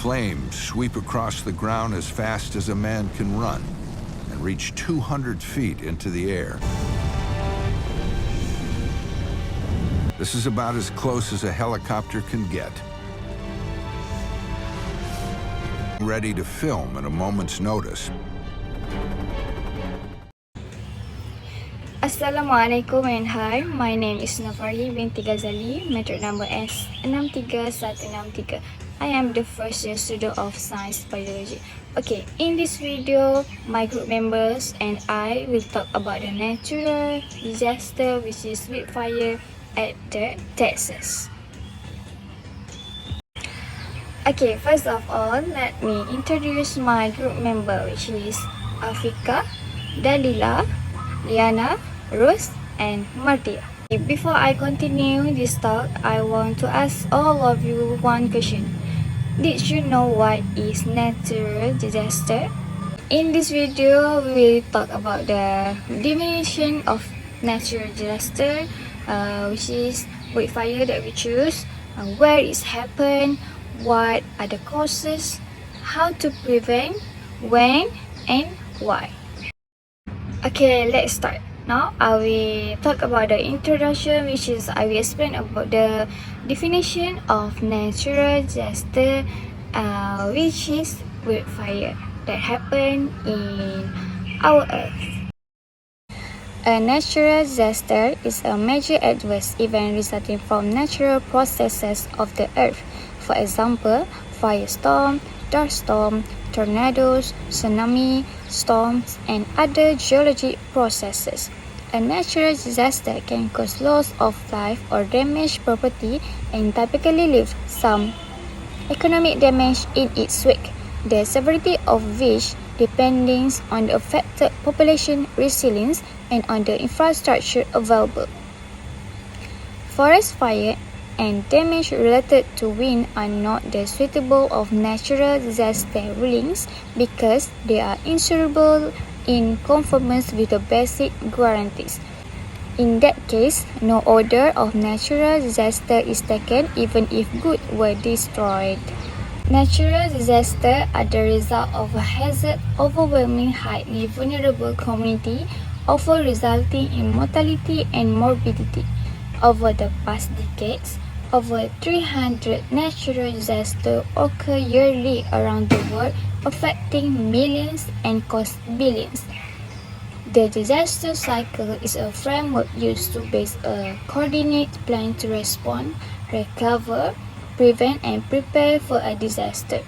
flames sweep across the ground as fast as a man can run and reach 200 feet into the air. This is about as close as a helicopter can get. Ready to film at a moment's notice. Assalamualaikum and hi, my name is Nafari binti Ghazali, metric number S63163. I am the first year student of Science Biology. Okay, in this video, my group members and I will talk about the natural disaster which is wildfire at Texas. Okay, first of all, let me introduce my group member which is Afika, Dalila, Liana, Rose and Martia. Before I continue this talk, I want to ask all of you one question. Did you know what is natural disaster? In this video, we will talk about the definition of natural disaster, which is wildfire that we choose, where it happened, what are the causes, how to prevent, when and why. Okay, let's start. Now, I will talk about the introduction, which is I will explain about the definition of natural disaster, which is wildfire that happen in our Earth. A natural disaster is a major adverse event resulting from natural processes of the Earth. For example, firestorm, dust storm, tornadoes, tsunami, storms, and other geologic processes. A natural disaster can cause loss of life or damage property and typically leave some economic damage in its wake, the severity of which depends on the affected population resilience and on the infrastructure available. Forest fire and damage related to wind are not the suitable of natural disaster rulings because they are insurable in conformance with the basic guarantees. In that case, no order of natural disaster is taken even if goods were destroyed. Natural disasters are the result of a hazard overwhelming highly vulnerable community, often resulting in mortality and morbidity. Over the past decades, over 300 natural disasters occur yearly around the world, affecting millions and cost billions. The disaster cycle is a framework used to base a coordinated plan to respond, recover, prevent, and prepare for a disaster.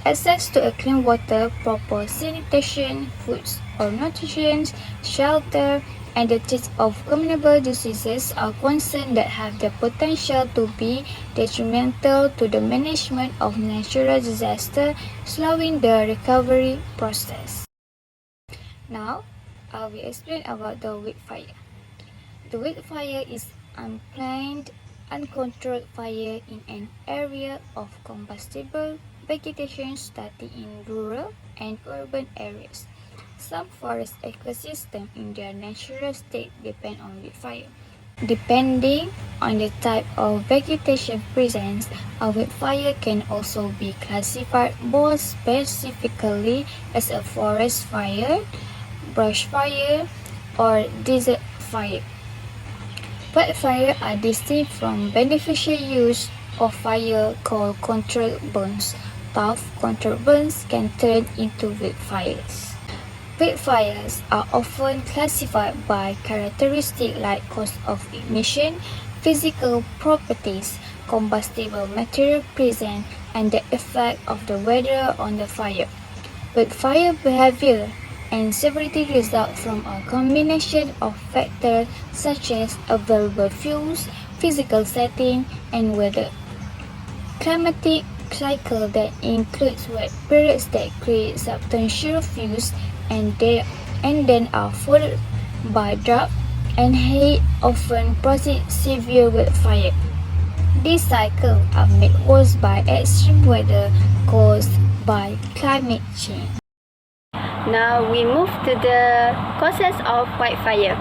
Access to clean water, proper sanitation, foods or nutrition, shelter, and the treatment of communicable diseases are concerns that have the potential to be detrimental to the management of natural disaster, slowing the recovery process. Now, I will explain about the wildfire. The wildfire is unplanned, uncontrolled fire in an area of combustible vegetation starting in rural and urban areas. Some forest ecosystems in their natural state depend on wildfire. Depending on the type of vegetation present, a wildfire can also be classified more specifically as a forest fire, brush fire, or desert fire. Wildfires are distinct from beneficial use of fire called controlled burns. Tough controlled burns can turn into wildfires. Wildfires are often classified by characteristics like cost of ignition, physical properties, combustible material present, and the effect of the weather on the fire. Wildfire behavior and severity result from a combination of factors such as available fuels, physical setting, and weather. Climatic cycle that includes wet periods that create substantial fuels and then are followed by drought and heat often precedes severe wildfire. These cycles are made worse by extreme weather caused by climate change. Now we move to the causes of wildfire.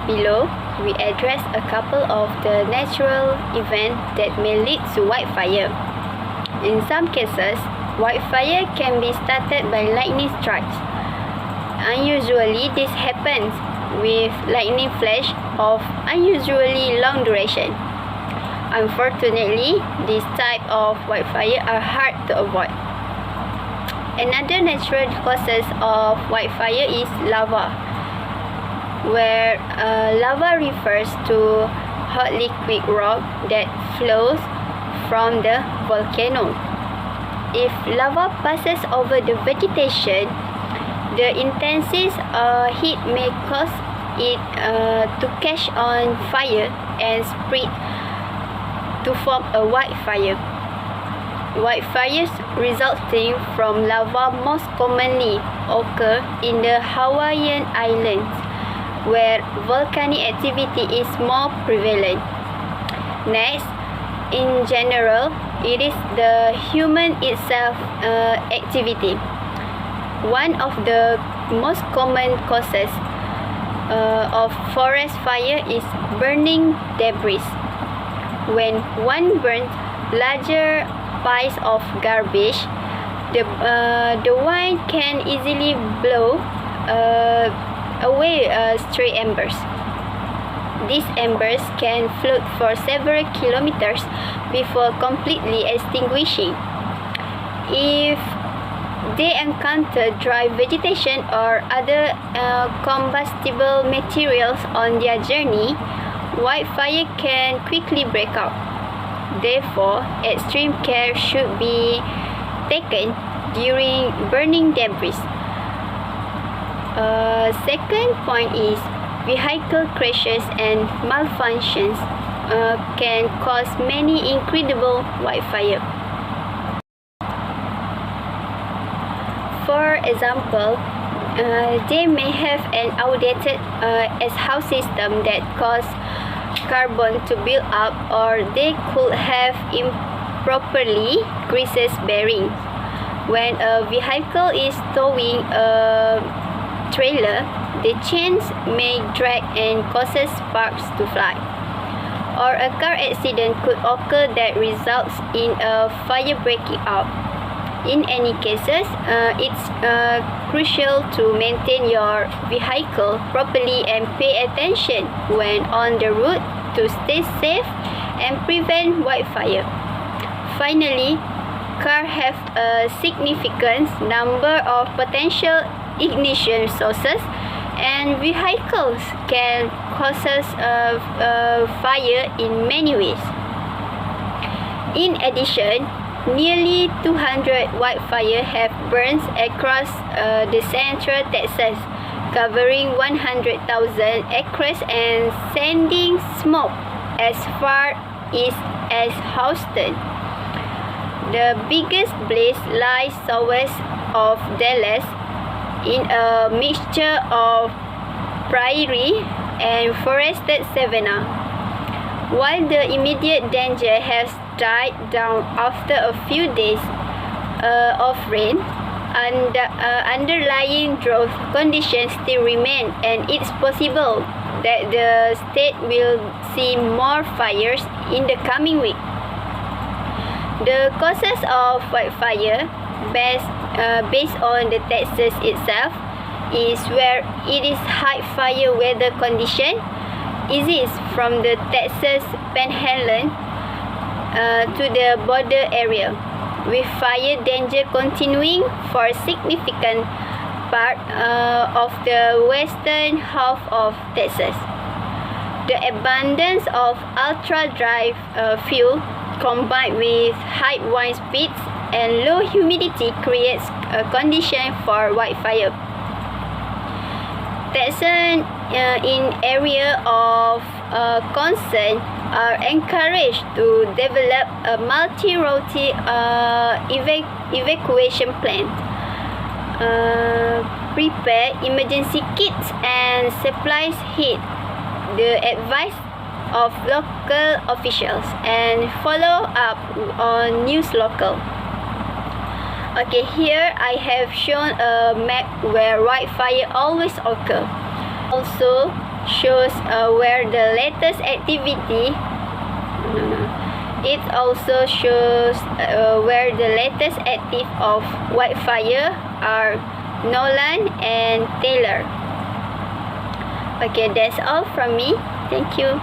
Below, we address a couple of the natural events that may lead to wildfire. In some cases, wildfire can be started by lightning strikes. Unusually, this happens with lightning flash of unusually long duration. Unfortunately, this type of wildfire are hard to avoid. Another natural causes of wildfire is lava, where lava refers to hot liquid rock that flows from the volcano. If lava passes over the vegetation, the intense heat may cause it to catch on fire and spread to form a wildfire. Wildfires resulting from lava most commonly occur in the Hawaiian Islands, where volcanic activity is more prevalent. Next, in general, it is the human itself activity. One of the most common causes of forest fire is burning debris. When one burns larger piles of garbage, the wind can easily blow away stray embers. These embers can float for several kilometers before completely extinguishing. If they encounter dry vegetation or other combustible materials on their journey, wildfire can quickly break out. Therefore, extreme care should be taken during burning debris. Second point is vehicle crashes and malfunctions can cause many incredible wildfire. For example, they may have an outdated exhaust system that cause carbon to build up, or they could have improperly greased bearings. When a vehicle is towing a trailer, the chains may drag and causes sparks to fly. Or a car accident could occur that results in a fire breaking out. In any cases, it's crucial to maintain your vehicle properly and pay attention when on the road to stay safe and prevent wildfire. Finally, cars have a significant number of potential ignition sources, and vehicles can cause fire in many ways. In addition, nearly 200 wildfires have burned across the central Texas, covering 100,000 acres and sending smoke as far east as Houston. The biggest blaze lies southwest of Dallas in a mixture of prairie and forested savanna. While the immediate danger has died down after a few days of rain, underlying drought conditions still remain, and it's possible that the state will see more fires in the coming week. The causes of wildfire, based on the Texas itself, is where it is high fire weather condition exists from the Texas Panhandle to the border area, with fire danger continuing for a significant part of the western half of Texas. The abundance of ultra-dry fuel combined with high wind speeds and low humidity creates a condition for wildfire. Texans in area of concern are encouraged to develop a multi-route evacuation plan, prepare emergency kits and supplies, heed the advice of local officials, and follow up on news local. Okay, here I have shown a map where wildfire always occur. Also shows where the latest activity It also shows where the latest active of wildfire are Nolan and Taylor. Okay, that's all from me. Thank you.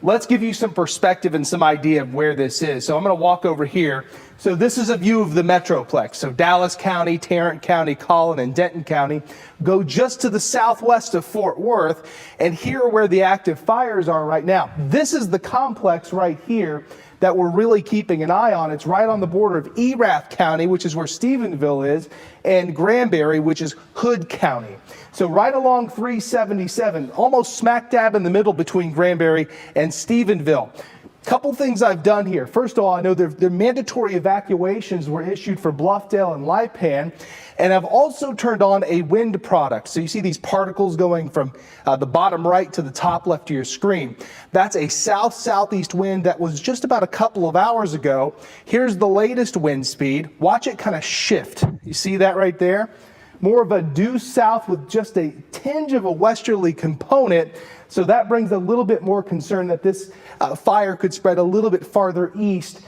Let's give you some perspective and some idea of where this is. So I'm going to walk over here. So this is a view of the Metroplex. So Dallas County, Tarrant County, Collin, and Denton County go just to the southwest of Fort Worth. And here are where the active fires are right now. This is the complex right here that we're really keeping an eye on. It's right on the border of Erath County, which is where Stephenville is, and Granbury, which is Hood County. So right along 377, almost smack dab in the middle between Granbury and Stephenville. Couple things I've done here. First of all, I know the mandatory evacuations were issued for Bluffdale and Lipan, and I've also turned on a wind product. So you see these particles going from the bottom right to the top left of your screen. That's a south-southeast wind that was just about a couple of hours ago. Here's the latest wind speed. Watch it kind of shift. You see that right there? More of a due south with just a tinge of a westerly component. So that brings a little bit more concern that this fire could spread a little bit farther east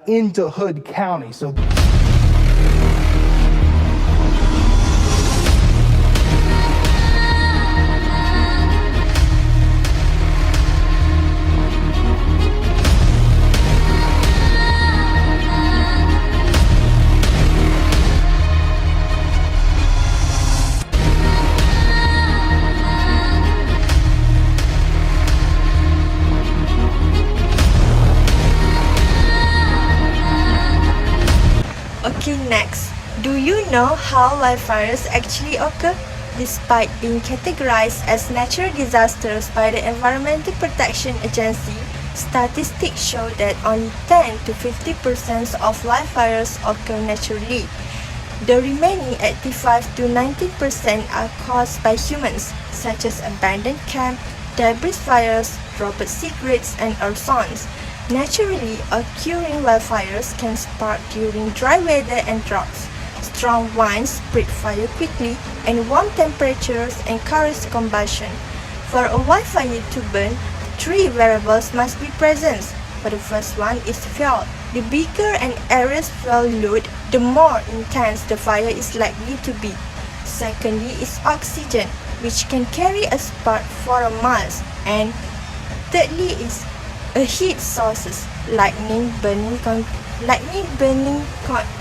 into Hood County. So Okay, next. Do you know how wildfires actually occur? Despite being categorized as natural disasters by the Environmental Protection Agency, statistics show that only 10 to 50% of wildfires occur naturally. The remaining 85 to 19% are caused by humans, such as abandoned camp, debris fires, dropped cigarettes, and aerosols. Naturally occurring wildfires can spark during dry weather and droughts. Strong winds spread fire quickly, and warm temperatures encourage combustion. For a wildfire to burn, three variables must be present. For the first one is fuel. The bigger an area's fuel load, the more intense the fire is likely to be. Secondly is oxygen, which can carry a spark for miles. And thirdly is a heat sources, lightning burning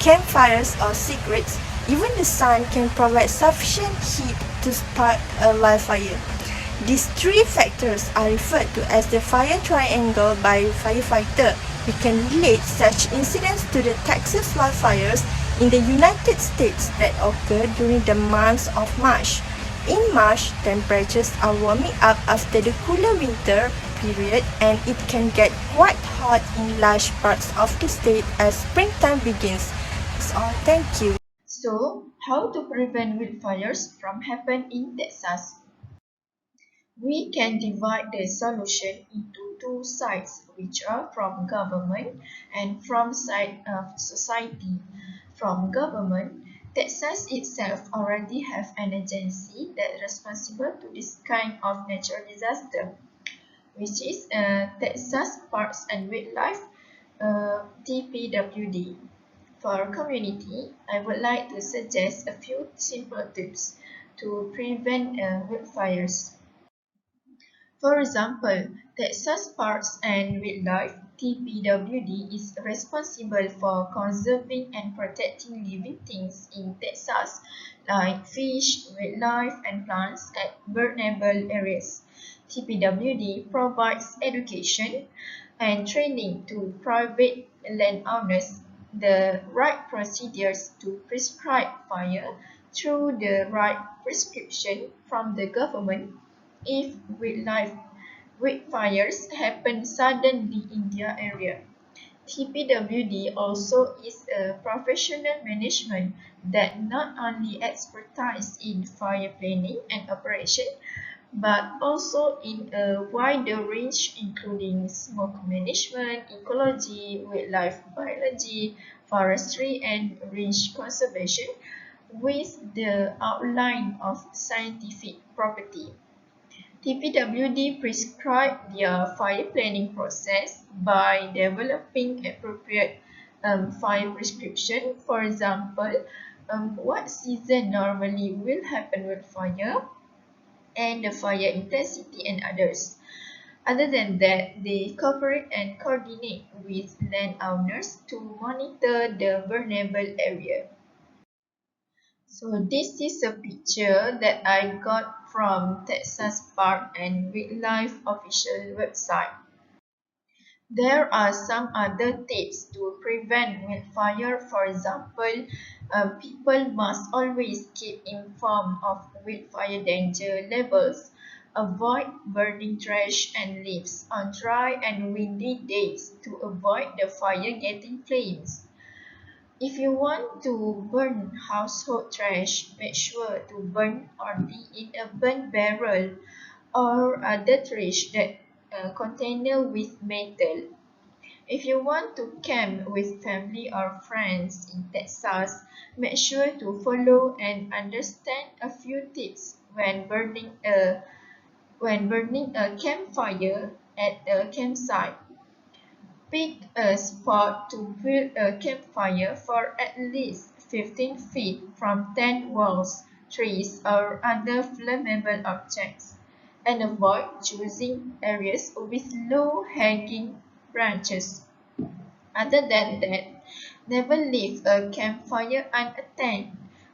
campfires or cigarettes. Even the sun can provide sufficient heat to spark a wildfire. These three factors are referred to as the fire triangle by firefighter. We can relate such incidents to the Texas wildfires in the United States that occurred during the months of March. In March, temperatures are warming up after the cooler winter period, and it can get quite hot in large parts of the state as springtime begins. That's all. Thank you. So, how to prevent wildfires from happening in Texas? We can divide the solution into two sides, which are from government and from side of society. From government, Texas itself already have an agency that is responsible to this kind of natural disaster, which is Texas Parks and Wildlife, TPWD. For community, I would like to suggest a few simple tips to prevent wildfires. For example, Texas Parks and Wildlife (TPWD) is responsible for conserving and protecting living things in Texas, like fish, wildlife, and plants at vulnerable areas. TPWD provides education and training to private landowners the right procedures to prescribe fire through the right prescription from the government if wildfires happen suddenly in their area. TPWD also is a professional management that not only expertise in fire planning and operation, but also in a wider range including smoke management, ecology, wildlife biology, forestry, and range conservation with the outline of scientific property. TPWD prescribe their fire planning process by developing appropriate fire prescription. For example, what season normally will happen with fire and the fire intensity and others. Other than that, they cooperate and coordinate with landowners to monitor the vulnerable area. So this is a picture that I got from Texas Park and Wildlife official website. There are some other tips to prevent wildfire. For example, people must always keep informed of wildfire danger levels. Avoid burning trash and leaves on dry and windy days to avoid the fire getting flames. If you want to burn household trash, make sure to burn only in a burn barrel or other trash that container with metal. If you want to camp with family or friends in Texas, make sure to follow and understand a few tips when burning a campfire at a campsite. Pick a spot to build a campfire for at least 15 feet from tent walls, trees, or other flammable objects, and avoid choosing areas with low-hanging branches. Other than that, never leave a campfire unattended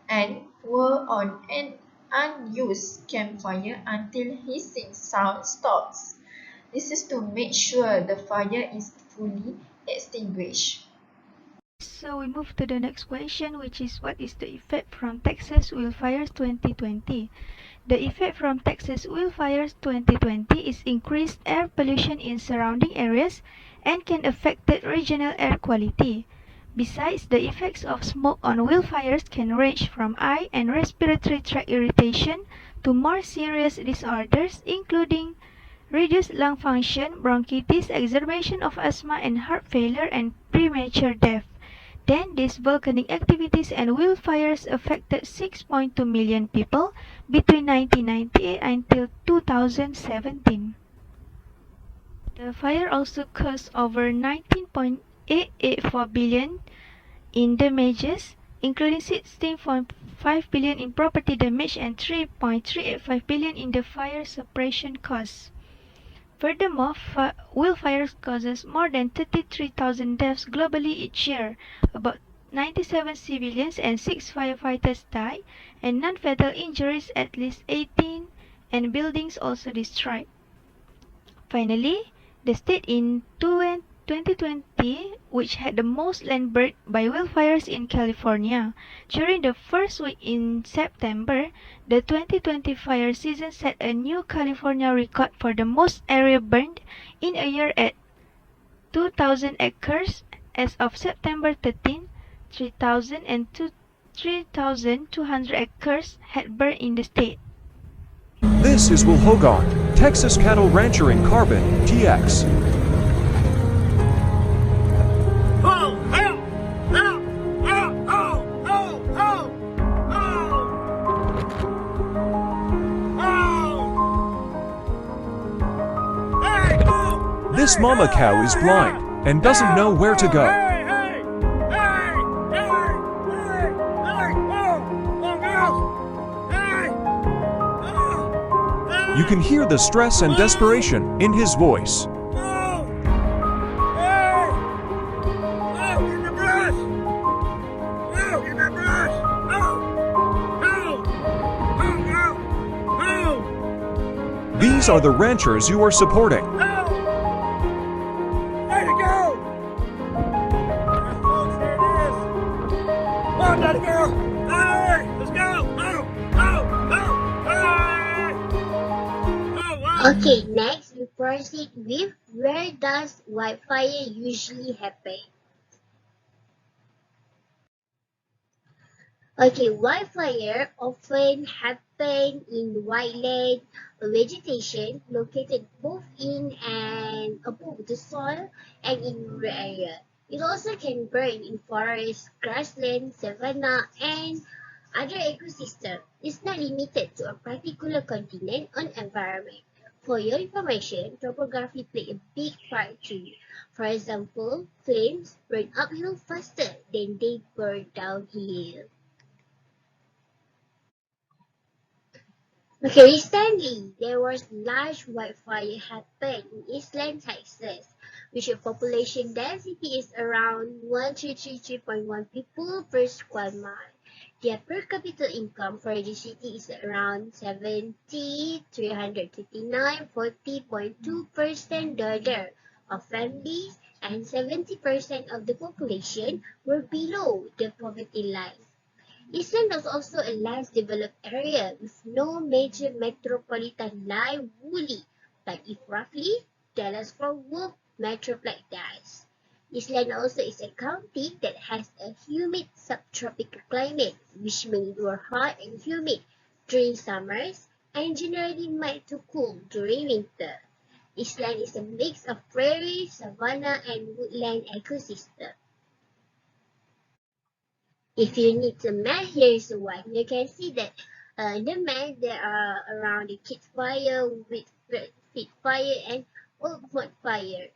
and pour on an unused campfire until hissing sound stops. This is to make sure the fire is fully extinguished. So we move to the next question, which is what is the effect from Texas wildfires 2020? The effect from Texas wildfires 2020 is increased air pollution in surrounding areas and can affect the regional air quality. Besides, the effects of smoke on wildfires can range from eye and respiratory tract irritation to more serious disorders, including reduced lung function, bronchitis, exacerbation of asthma and heart failure, and premature death. Then, these volcanic activities and wildfires affected 6.2 million people between 1998 until 2017. The fire also caused over 19.884 billion in damages, including 16.5 billion in property damage and 3.385 billion in the fire suppression costs. Furthermore, wildfires causes more than 33,000 deaths globally each year. About 97 civilians and 6 firefighters die, and non-fatal injuries at least 18, and buildings also destroyed. Finally, the state in 2020 which had the most land burned by wildfires in California. During the first week in September, the 2020 fire season set a new California record for the most area burned in a year at 2,000 acres. As of September 13, 3,200 acres had burned in the state. This is Will Hogarth, Texas cattle rancher in Carbon, TX. This mama cow is blind and doesn't know where to go. You can hear the stress and desperation in his voice. These are the ranchers you are supporting. Okay, next we proceed with where does wildfire usually happen? Okay, wildfire often happen in wildland vegetation located both in and above the soil and in rural area. It also can burn in forests, grassland, savanna, and other ecosystem. It's not limited to a particular continent or environment. For your information, topography play a big part too. For example, flames burn uphill faster than they burn downhill. Okay, recently there was large wildfire happened in Eastland, Texas, which a population density is around 133.1 people per square mile. Their per capita income for the city is around 70,339, 40.2% daughter of families, and 70% of the population were below the poverty line. Eastland was also a less developed area with no major metropolitan line woolly, but if roughly Dallas-Fort Worth metroplex does. Eastland also is a county that has a humid subtropical climate, which may endure hot and humid during summers and generally mild to cool during winter. Eastland is a mix of prairie, savanna, and woodland ecosystem. If you need to map, here is one. You can see that in the map there are around the Kids Fire, Fit Fire, and Oakwood Fire.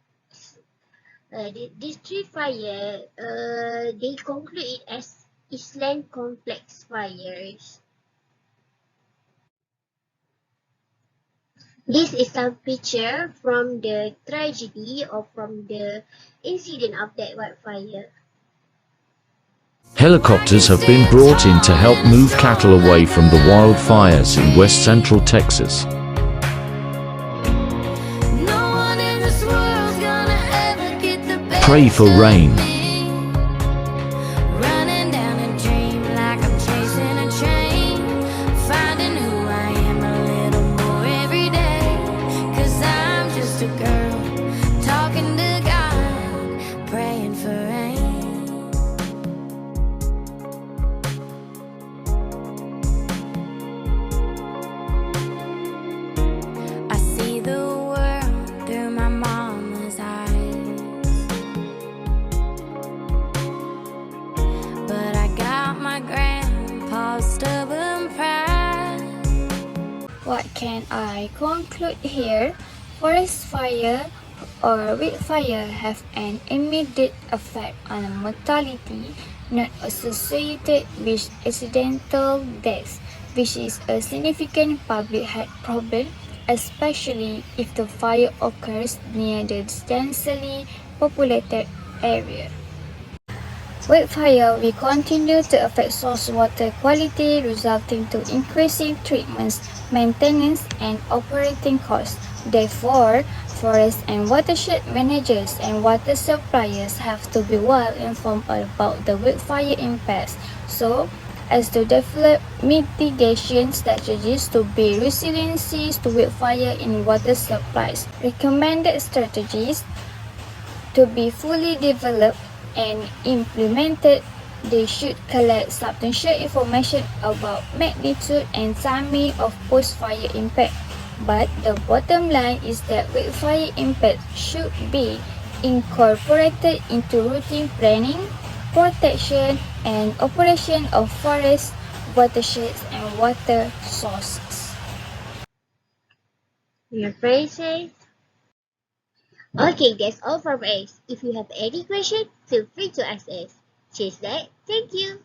These three fire, they conclude it as Eastland Complex fires. This is some picture from the tragedy or from the incident of that wildfire. Helicopters have been brought in to help move cattle away from the wildfires in west central Texas. Pray for rain. What can I conclude here? Forest fire or wildfire have an immediate effect on mortality not associated with accidental deaths, which is a significant public health problem, especially if the fire occurs near the densely populated area. Wildfire will continue to affect source water quality, resulting to increasing treatments, maintenance, and operating costs. Therefore, forest and watershed managers and water suppliers have to be well informed about the wildfire impacts, so as to develop mitigation strategies to build resiliency to wildfire in water supplies. Recommended strategies to be fully developed and implemented, they should collect substantial information about magnitude and timing of post-fire impact. But the bottom line is that wildfire impact should be incorporated into routine planning, protection, and operation of forests, watersheds, and water sources. Your phrases. Okay, that's all from us. If you have any question, feel free to ask us. Cheers that. Thank you.